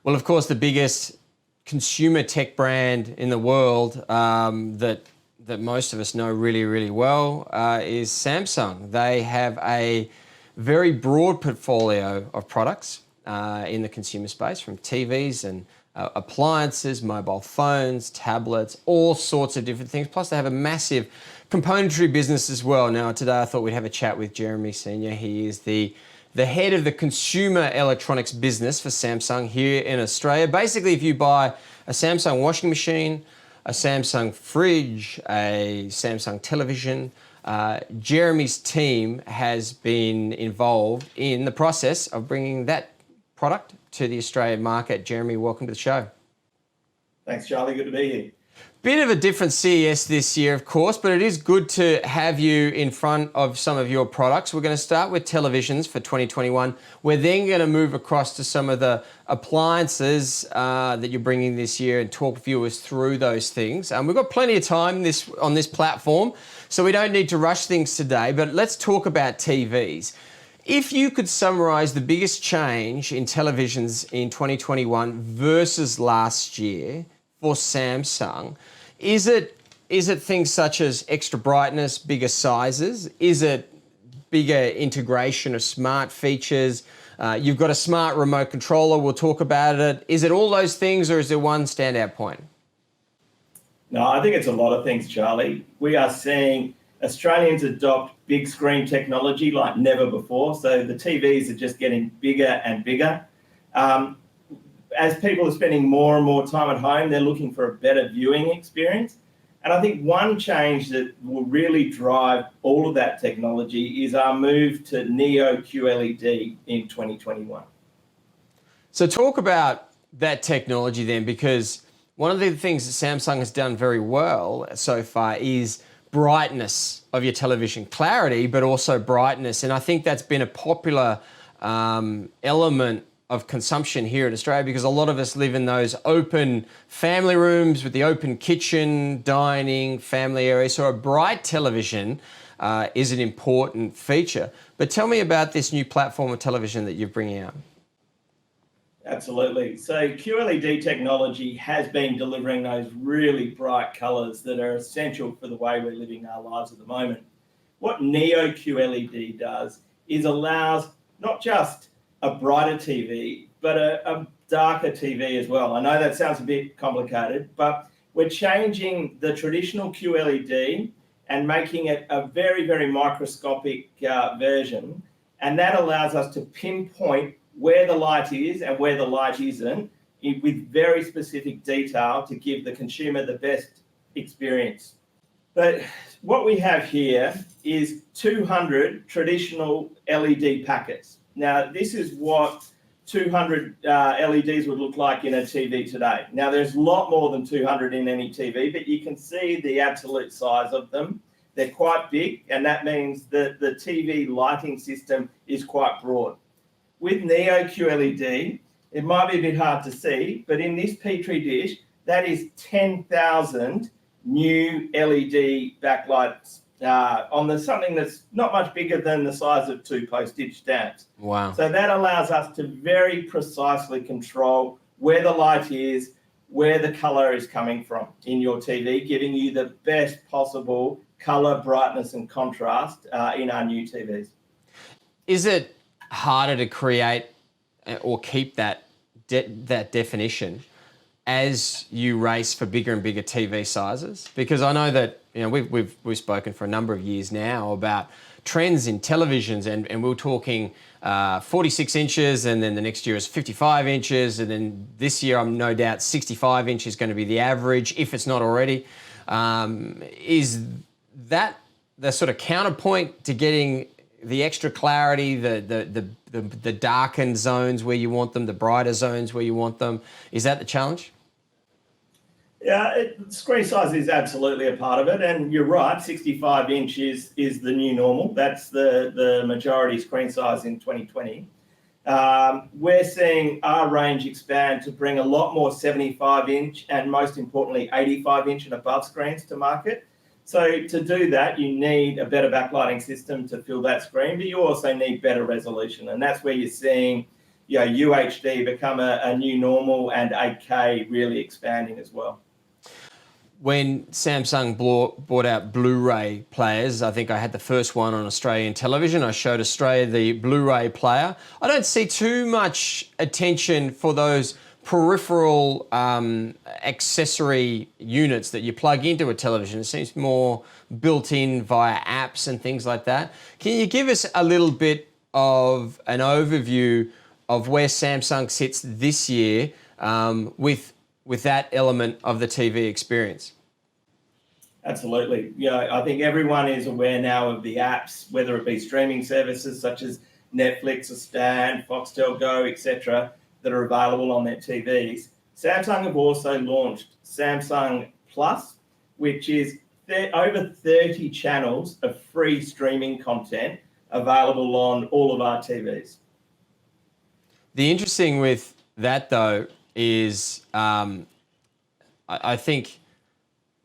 Well, of course, the biggest consumer tech brand in the world that most of us know really, really well is Samsung. They have a very broad portfolio of products in the consumer space, from TVs and appliances, mobile phones, tablets, all sorts of different things. Plus, they have a massive componentry business as well. Now, today I thought we'd have a chat with Jeremy Senior. He is the head of the consumer electronics business for Samsung here in Australia. Basically, if you buy a Samsung washing machine, a Samsung fridge, a Samsung television, Jeremy's team has been involved in the process of bringing that product to the Australian market. Jeremy, welcome to the show. Thanks, Charlie. Good to be here. Bit of a different CES this year, of course, but it is good to have you in front of some of your products. We're going to start with televisions for 2021. We're then going to move across to some of the appliances that you're bringing this year and talk viewers through those things. We've got plenty of time on this platform, so we don't need to rush things today, but let's talk about TVs. If you could summarize the biggest change in televisions in 2021 versus last year for Samsung, is it things such as extra brightness, bigger sizes? Is it bigger integration of smart features? You've got a smart remote controller, we'll talk about it. Is it all those things, or is there one standout point? No, I think it's a lot of things, Charlie. We are seeing Australians adopt big screen technology like never before. So the TVs are just getting bigger and bigger. As people are spending more and more time at home, they're looking for a better viewing experience. And I think one change that will really drive all of that technology is our move to Neo QLED in 2021. So talk about that technology then, because one of the things that Samsung has done very well so far is brightness of your television, clarity, but also brightness. And I think that's been a popular element of consumption here in Australia, because a lot of us live in those open family rooms with the open kitchen, dining, family area. So a bright television is an important feature. But tell me about this new platform of television that you're bringing out. Absolutely. So QLED technology has been delivering those really bright colors that are essential for the way we're living our lives at the moment. What Neo QLED does is allows not just a brighter TV, but a darker TV as well. I know that sounds a bit complicated, but we're changing the traditional QLED and making it a very, very microscopic version. And that allows us to pinpoint where the light is and where the light isn't with very specific detail to give the consumer the best experience. But what we have here is 200 traditional LED packets. Now, this is what 200 LEDs would look like in a TV today. Now, there's a lot more than 200 in any TV, but you can see the absolute size of them. They're quite big, and that means that the TV lighting system is quite broad. With Neo QLED, it might be a bit hard to see, but in this Petri dish, that is 10,000 new LED backlights on something that's not much bigger than the size of 2 postage stamps. Wow. So that allows us to very precisely control where the light is, where the color is coming from in your TV, giving you the best possible color, brightness, and contrast in our new TVs. Is it harder to create or keep that definition as you race for bigger and bigger TV sizes? Because I know that we've spoken for a number of years now about trends in televisions, and we're talking 46 inches, and then the next year is 55 inches, and then this year I'm no doubt 65 inches is going to be the average, if it's not already. Is that the sort of counterpoint to getting the extra clarity, the darkened zones where you want them, the brighter zones where you want them? Is that the challenge? Yeah, screen size is absolutely a part of it, and you're right, 65 inches is the new normal. That's the majority screen size in 2020. We're seeing our range expand to bring a lot more 75-inch and, most importantly, 85-inch and above screens to market. So to do that, you need a better backlighting system to fill that screen, but you also need better resolution, and that's where you're seeing UHD become a new normal, and 8K really expanding as well. When Samsung brought out Blu-ray players, I think I had the first one on Australian television. I showed Australia the Blu-ray player. I don't see too much attention for those peripheral accessory units that you plug into a television. It seems more built in via apps and things like that. Can you give us a little bit of an overview of where Samsung sits this year with that element of the TV experience? Absolutely. I think everyone is aware now of the apps, whether it be streaming services such as Netflix or Stan, Foxtel Go, etc., that are available on their TVs. Samsung have also launched Samsung Plus, which is over 30 channels of free streaming content available on all of our TVs. The interesting with that, though, is I think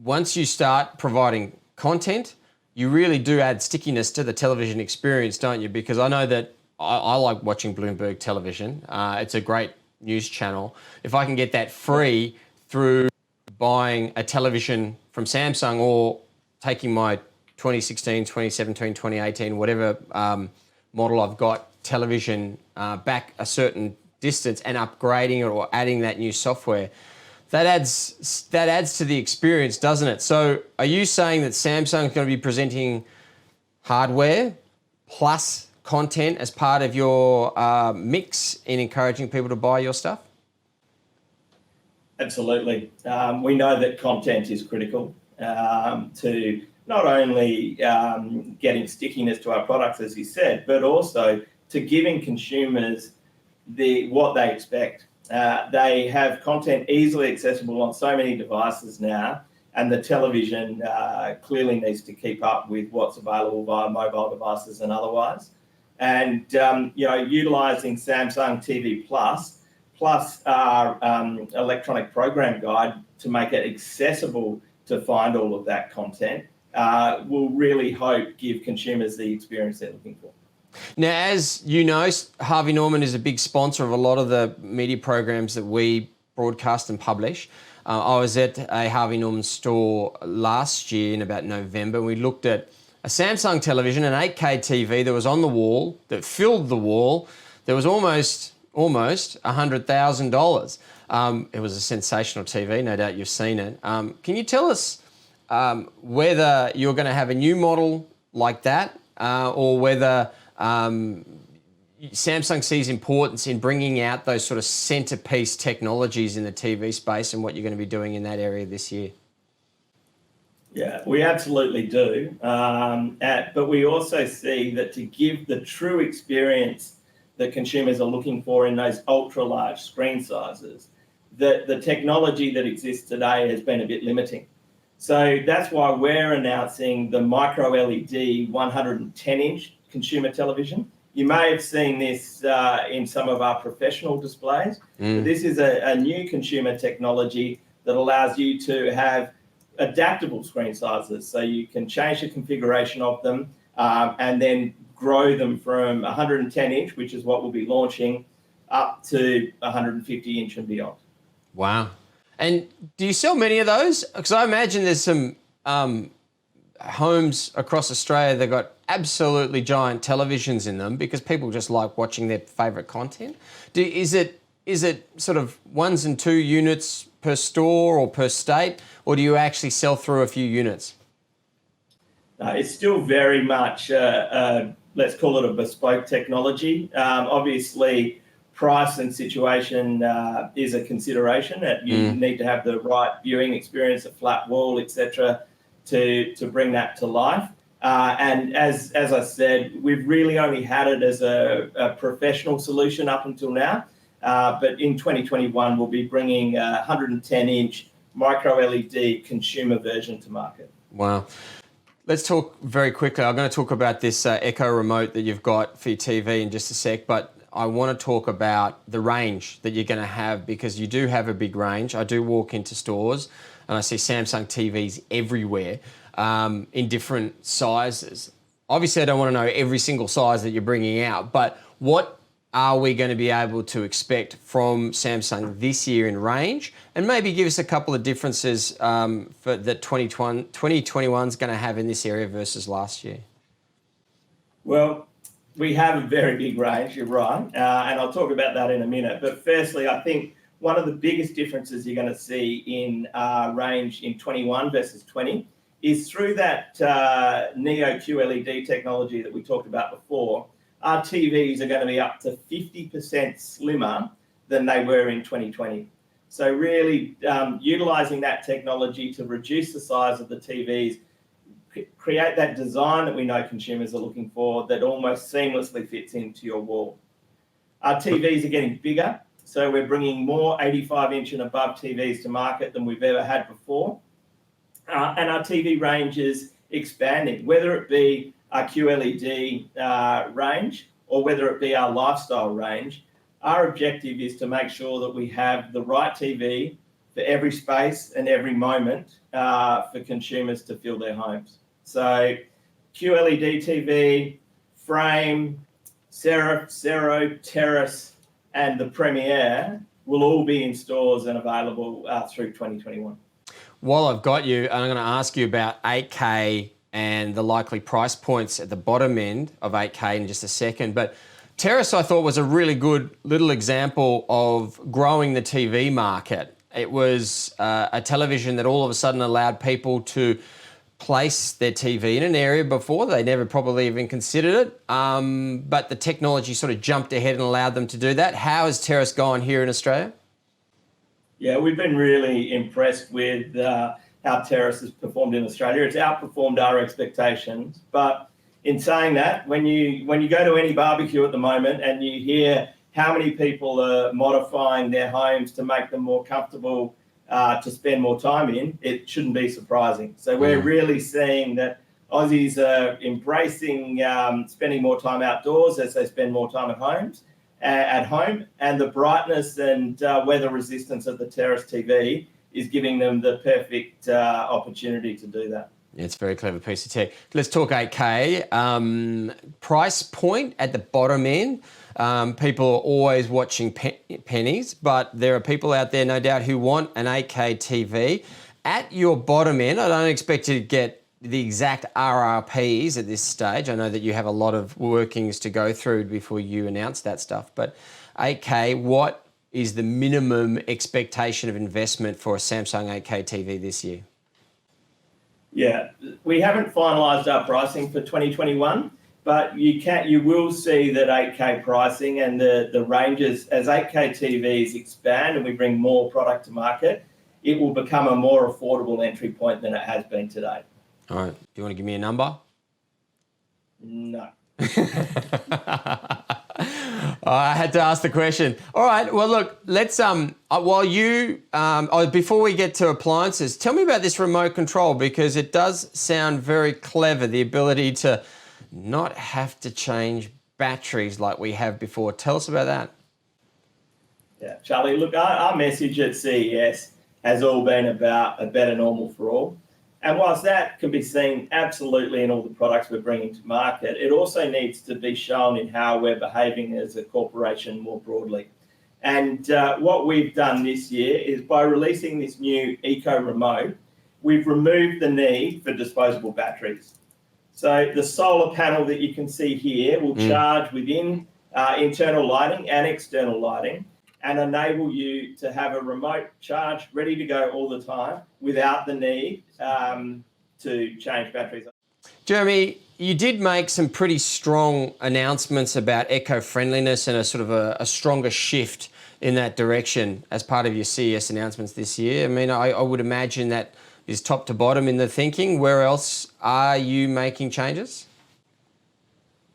once you start providing content, you really do add stickiness to the television experience, don't you? Because I know that I like watching Bloomberg television. It's a great news channel. If I can get that free through buying a television from Samsung or taking my 2016, 2017, 2018, whatever model I've got television back a certain distance and upgrading it or adding that new software, that adds to the experience, doesn't it? So are you saying that Samsung is going to be presenting hardware plus content as part of your mix in encouraging people to buy your stuff? Absolutely. We know that content is critical to not only getting stickiness to our products, as you said, but also to giving consumers what they expect. They have content easily accessible on so many devices now, and the television clearly needs to keep up with what's available via mobile devices and otherwise. And utilising Samsung TV plus our electronic program guide to make it accessible to find all of that content will really hope give consumers the experience they're looking for. Now, as you know, Harvey Norman is a big sponsor of a lot of the media programs that we broadcast and publish. I was at a Harvey Norman store last year in about November. We looked at a Samsung television, an 8K TV that was on the wall, that filled the wall. There was almost $100,000. It was a sensational TV, no doubt you've seen it. Can you tell us whether you're going to have a new model like that or whether Samsung sees importance in bringing out those sort of centerpiece technologies in the TV space and what you're going to be doing in that area this year? Yeah, we absolutely do. But we also see that to give the true experience that consumers are looking for in those ultra-large screen sizes, that the technology that exists today has been a bit limiting. So that's why we're announcing the micro LED 110-inch consumer television. You may have seen this in some of our professional displays. But this is a new consumer technology that allows you to have adaptable screen sizes, so you can change the configuration of them and then grow them from 110-inch, which is what we'll be launching, up to 150-inch and beyond. Wow. And do you sell many of those? Because I imagine there's some homes across Australia that got absolutely giant televisions in them because people just like watching their favourite content. Is it sort of 1 and 2 units per store or per state, or do you actually sell through a few units? It's still very much, let's call it a bespoke technology. Obviously, price and situation is a consideration. That you need to have the right viewing experience, a flat wall, etc., to bring that to life. And as I said, we've really only had it as a professional solution up until now. But in 2021, we'll be bringing a 110-inch micro LED consumer version to market. Wow. Let's talk very quickly. I'm going to talk about this Echo remote that you've got for your TV in just a sec, but I want to talk about the range that you're going to have, because you do have a big range. I do walk into stores and I see Samsung TVs everywhere in different sizes. Obviously, I don't want to know every single size that you're bringing out, but what are we going to be able to expect from Samsung this year in range? And maybe give us a couple of differences for that 2021 is going to have in this area versus last year. Well, we have a very big range, you're right, and I'll talk about that in a minute. But firstly, I think one of the biggest differences you're going to see in range in 21 versus 20 is through that Neo QLED technology that we talked about before. Our TVs are going to be up to 50% slimmer than they were in 2020. So really utilising that technology to reduce the size of the TVs, create that design that we know consumers are looking for that almost seamlessly fits into your wall. Our TVs are getting bigger, so we're bringing more 85-inch and above TVs to market than we've ever had before. And our TV range is expanding, whether it be our QLED range or whether it be our lifestyle range. Our objective is to make sure that we have the right TV for every space and every moment for consumers to fill their homes. So QLED TV, frame, Serif, Zero, Terrace, and the Premiere will all be in stores and available through 2021. While I've got you, I'm going to ask you about 8K and the likely price points at the bottom end of 8K in just a second. But Terrace, I thought, was a really good little example of growing the TV market. It was a television that all of a sudden allowed people to place their TV in an area before they never probably even considered it. But the technology sort of jumped ahead and allowed them to do that. How has Terrace gone here in Australia? Yeah, we've been really impressed with how Terrace has performed in Australia. It's outperformed our expectations. But in saying that, when you go to any barbecue at the moment and you hear how many people are modifying their homes to make them more comfortable to spend more time in, it shouldn't be surprising. So we're really seeing that Aussies are embracing spending more time outdoors as they spend more time at home, and the brightness and weather resistance of the Terrace TV is giving them the perfect opportunity to do that. Yeah, it's a very clever piece of tech. Let's talk 8K. Price point at the bottom end. People are always watching pennies, but there are people out there, no doubt, who want an 8K TV. At your bottom end, I don't expect you to get the exact RRPs at this stage. I know that you have a lot of workings to go through before you announce that stuff, but 8K, what is the minimum expectation of investment for a Samsung 8K TV this year? Yeah, we haven't finalised our pricing for 2021, but you will see that 8K pricing and the ranges, as 8K TVs expand and we bring more product to market, it will become a more affordable entry point than it has been today. All right. Do you want to give me a number? No. I had to ask the question. All right. Well, look, let's, before we get to appliances, tell me about this remote control, because it does sound very clever, the ability to not have to change batteries like we have before. Tell us about that. Yeah, Charlie, look, our message at CES has all been about a better normal for all. And whilst that can be seen absolutely in all the products we're bringing to market, it also needs to be shown in how we're behaving as a corporation more broadly. And what we've done this year is, by releasing this new Eco Remote, we've removed the need for disposable batteries. So the solar panel that you can see here will charge within internal lighting and external lighting, and enable you to have a remote charge ready to go all the time without the need to change batteries. Jeremy, you did make some pretty strong announcements about eco-friendliness and a sort of a stronger shift in that direction as part of your CES announcements this year. I mean, I would imagine that is top to bottom in the thinking. Where else are you making changes?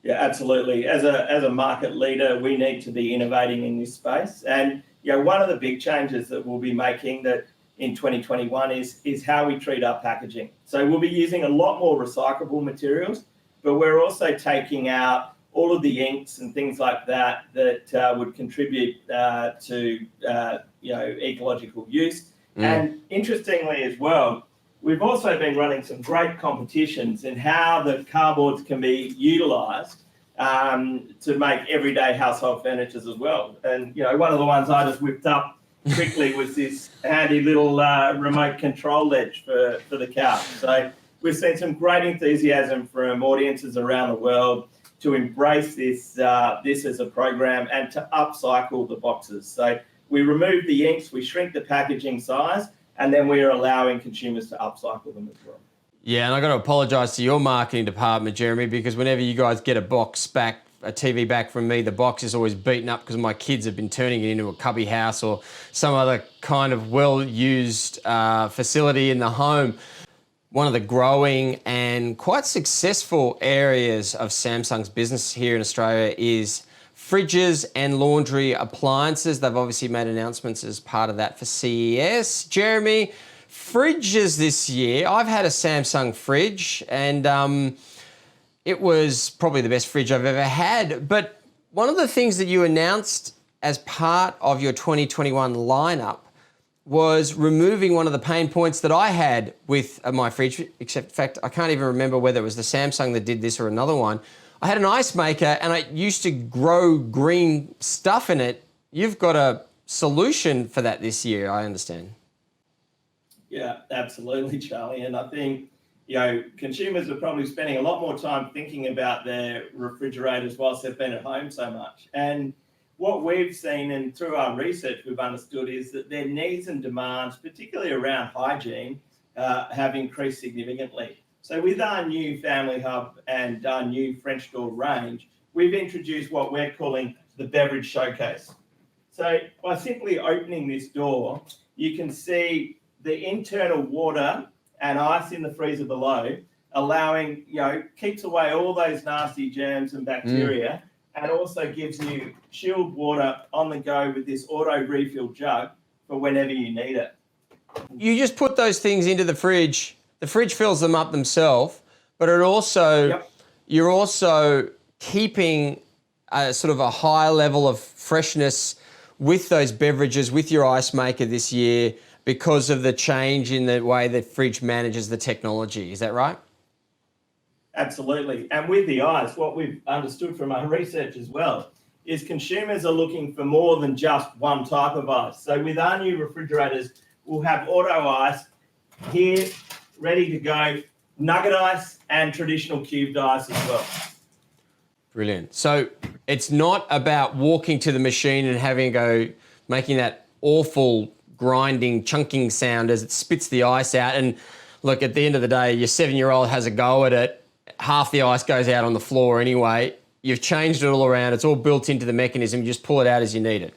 Yeah, absolutely. As a market leader, we need to be innovating in this space. And one of the big changes that we'll be making that in 2021 is how we treat our packaging. So we'll be using a lot more recyclable materials, but we're also taking out all of the inks and things like that would contribute to ecological use. And interestingly as well, we've also been running some great competitions in how the cardboards can be utilised to make everyday household furniture as well. And, one of the ones I just whipped up quickly was this handy little remote control ledge for the couch. So we've seen some great enthusiasm from audiences around the world to embrace this as a program and to upcycle the boxes. So we remove the inks, we shrink the packaging size, and then we are allowing consumers to upcycle them as well. Yeah, and I got to apologise to your marketing department, Jeremy, because whenever you guys get a TV back from me, the box is always beaten up because my kids have been turning it into a cubby house or some other kind of well-used facility in the home. One of the growing and quite successful areas of Samsung's business here in Australia is fridges and laundry appliances. They've obviously made announcements as part of that for CES. Jeremy, fridges this year, I've had a Samsung fridge and it was probably the best fridge I've ever had. But one of the things that you announced as part of your 2021 lineup was removing one of the pain points that I had with my fridge, except in fact, I can't even remember whether it was the Samsung that did this or another one. I had an ice maker and it used to grow green stuff in it. You've got a solution for that this year, I understand. Yeah, absolutely, Charlie. And I think, consumers are probably spending a lot more time thinking about their refrigerators whilst they've been at home so much. And what we've seen and through our research we've understood is that their needs and demands, particularly around hygiene, have increased significantly. So with our new Family Hub and our new French door range, we've introduced what we're calling the beverage showcase. So by simply opening this door, you can see the internal water and ice in the freezer below, allowing, keeps away all those nasty germs and bacteria, and also gives you chilled water on the go with this auto refill jug for whenever you need it. You just put those things into the fridge fills them up themselves, but it also, you're also keeping a sort of a high level of freshness with those beverages, with your ice maker this year, because of the change in the way the fridge manages the technology. Is that right? Absolutely. And with the ice, what we've understood from our research as well is consumers are looking for more than just one type of ice. So with our new refrigerators, we'll have auto ice here, ready to go, nugget ice and traditional cubed ice as well. Brilliant. So it's not about walking to the machine and having a go, making that awful grinding, chunking sound as it spits the ice out. And look, at the end of the day, your 7-year-old has a go at it. Half the ice goes out on the floor anyway. You've changed it all around. It's all built into the mechanism. You just pull it out as you need it.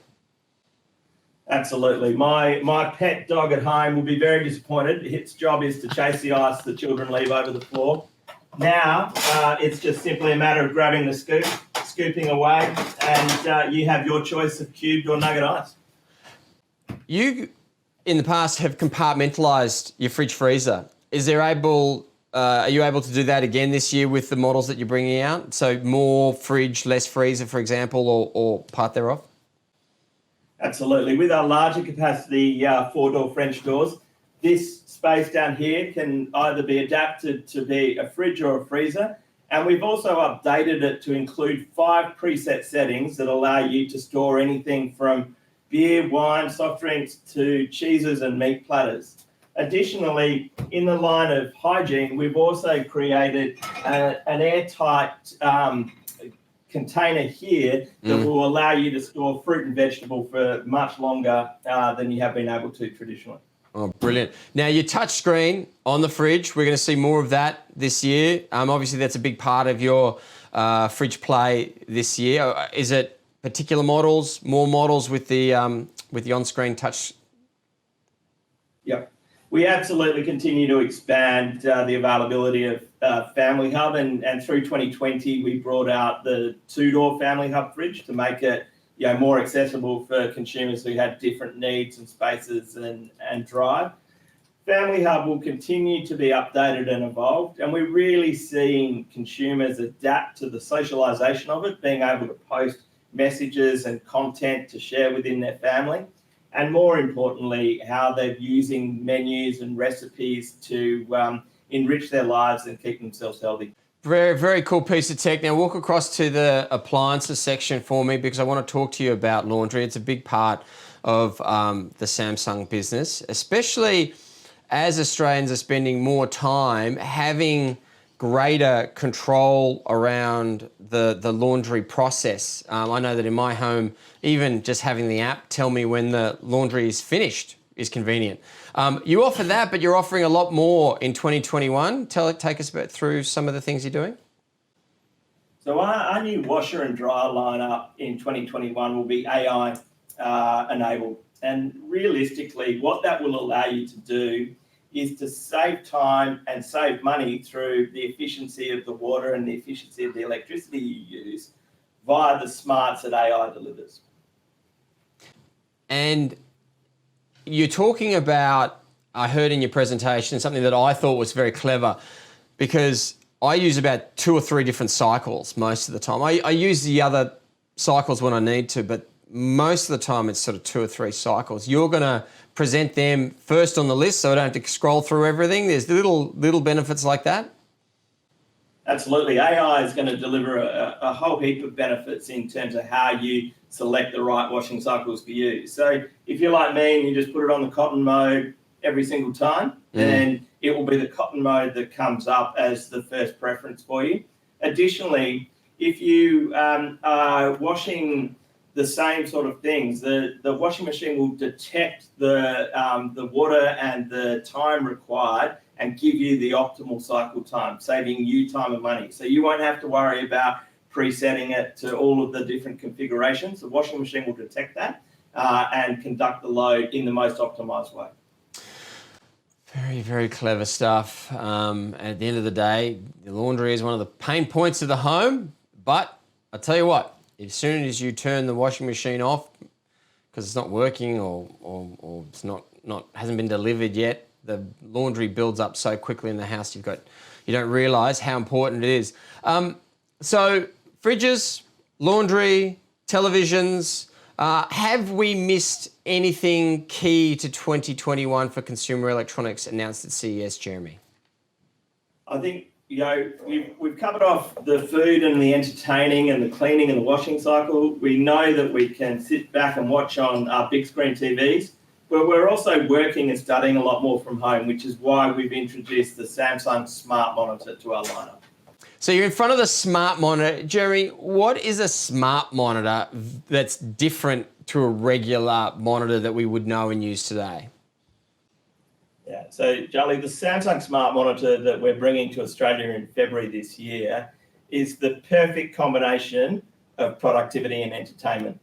Absolutely. My pet dog at home will be very disappointed. Its job is to chase the ice the children leave over the floor. Now, it's just simply a matter of grabbing the scoop, scooping away, and you have your choice of cubed or nugget ice. You, in the past, have compartmentalised your fridge freezer. Are you able to do that again this year with the models that you're bringing out? So more fridge, less freezer, for example, or part thereof? Absolutely. With our larger capacity 4-door French doors, this space down here can either be adapted to be a fridge or a freezer. And we've also updated it to include 5 preset settings that allow you to store anything from beer, wine, soft drinks to cheeses and meat platters. Additionally, in the line of hygiene, we've also created an airtight container here that will allow you to store fruit and vegetable for much longer than you have been able to traditionally. Oh, brilliant. Now, your touch screen on the fridge, we're going to see more of that this year. Obviously, that's a big part of your fridge play this year. Is it particular models, more models with the on-screen touch? Yep. We absolutely continue to expand the availability of Family Hub, and through 2020 we brought out the 2-door Family Hub fridge to make it more accessible for consumers who had different needs and spaces and drive. Family Hub will continue to be updated and evolved, and we're really seeing consumers adapt to the socialisation of it, being able to post messages and content to share within their family. And more importantly, how they're using menus and recipes to enrich their lives and keep themselves healthy. Very, very cool piece of tech. Now walk across to the appliances section for me because I want to talk to you about laundry. It's a big part of the Samsung business, especially as Australians are spending more time having greater control around the laundry process. I know that in my home, even just having the app tell me when the laundry is finished is convenient. You offer that, but you're offering a lot more in 2021. Take us through some of the things you're doing. So our new washer and dryer lineup in 2021 will be AI enabled. And realistically, what that will allow you to do is to save time and save money through the efficiency of the water and the efficiency of the electricity you use via the smarts that AI delivers. And you're talking about, I heard in your presentation, something that I thought was very clever because I use about 2 or 3 different cycles most of the time. I use the other cycles when I need to, but most of the time it's sort of 2 or 3 cycles. You're going to present them first on the list so I don't have to scroll through everything. There's little benefits like that. Absolutely. AI is going to deliver a whole heap of benefits in terms of how you select the right washing cycles for you. So if you're like me and you just put it on the cotton mode every single time, then it will be the cotton mode that comes up as the first preference for you. Additionally, if you are washing the same sort of things, the washing machine will detect the water and the time required and give you the optimal cycle time, saving you time and money. So you won't have to worry about presetting it to all of the different configurations. The washing machine will detect that and conduct the load in the most optimized way. Very, very clever stuff. At the end of the day, the laundry is one of the pain points of the home, but I'll tell you what, as soon as you turn the washing machine off because it's not working or it's not hasn't been delivered yet, the laundry builds up so quickly in the house you don't realise how important it is. So fridges, laundry, televisions, have we missed anything key to 2021 for consumer electronics announced at CES, Jeremy? I think we've covered off the food and the entertaining and the cleaning and the washing cycle. We know that we can sit back and watch on our big screen TVs, but we're also working and studying a lot more from home, which is why we've introduced the Samsung Smart Monitor to our lineup. So you're in front of the smart monitor. Jeremy, what is a smart monitor that's different to a regular monitor that we would know and use today? Yeah, so Charlie, the Samsung Smart Monitor that we're bringing to Australia in February this year is the perfect combination of productivity and entertainment.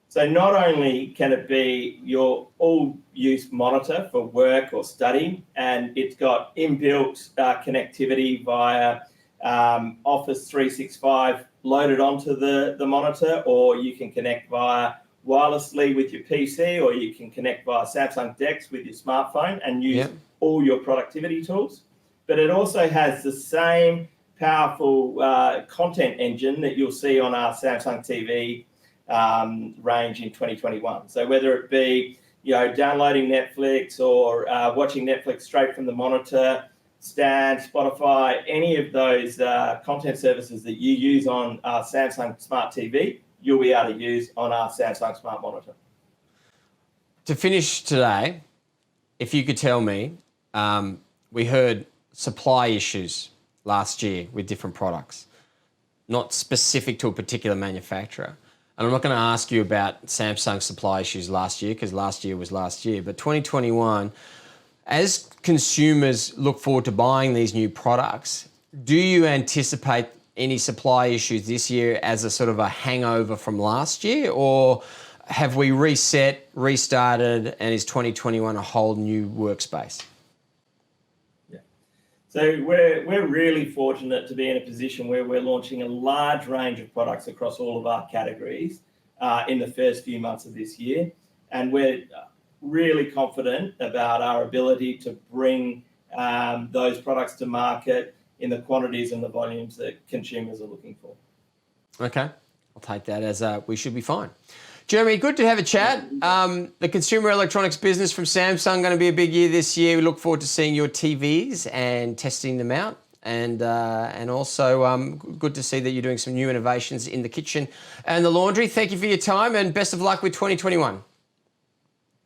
So not only can it be your all-use monitor for work or study, and it's got inbuilt connectivity via Office 365 loaded onto the monitor, or you can connect via wirelessly with your PC, or you can connect via Samsung DeX with your smartphone and use all your productivity tools. But it also has the same powerful content engine that you'll see on our Samsung TV range in 2021. So whether it be downloading Netflix or watching Netflix straight from the monitor, Stan, Spotify, any of those content services that you use on our Samsung Smart TV, you'll be able to use on our Samsung Smart Monitor. To finish today, if you could tell me, we heard supply issues last year with different products, not specific to a particular manufacturer. And I'm not going to ask you about Samsung supply issues last year because last year was last year, but 2021, as consumers look forward to buying these new products, do you anticipate any supply issues this year as a sort of a hangover from last year, or have we reset, restarted, and is 2021 a whole new workspace? Yeah. So we're really fortunate to be in a position where we're launching a large range of products across all of our categories in the first few months of this year, and we're really confident about our ability to bring those products to market in the quantities and the volumes that consumers are looking for. Okay, I'll take that as we should be fine. Jeremy, good to have a chat. The consumer electronics business from Samsung going to be a big year this year. We look forward to seeing your TVs and testing them out. and also good to see that you're doing some new innovations in the kitchen and the laundry. Thank you for your time and best of luck with 2021.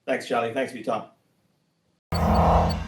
Thanks, Charlie. Thanks for your time.